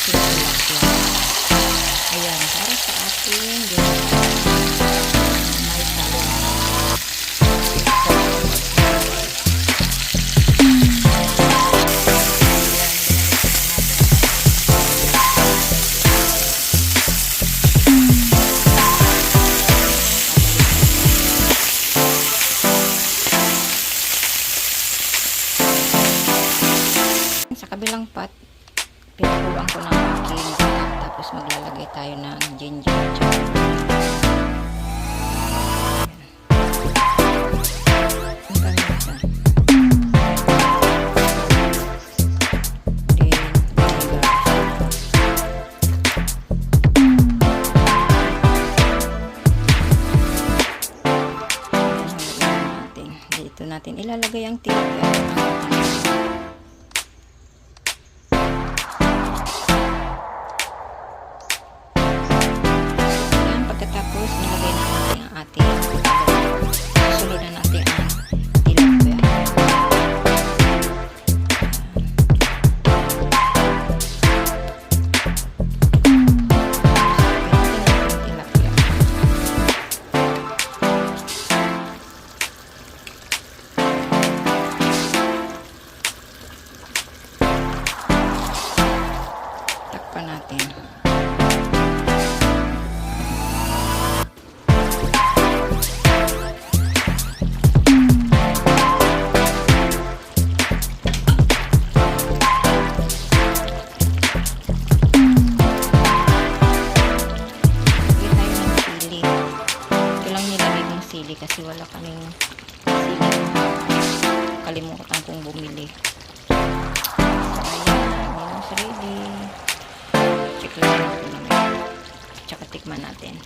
ating tilapia. Ayan, para sa ating may talong. Sa kabilang pot, pinakuluan ko ng aking tapos maglalagay tayo ng ginger dito natin ilalagay ang tilapia. Pagkatapos nilagay na natin ang ating sunod na natin ang tilapia. Takpan natin. Sili kasi wala kaming sili, kalimutan kong bumili. So ayan, almost ready. Check lang natin namin, tsaka tikman natin.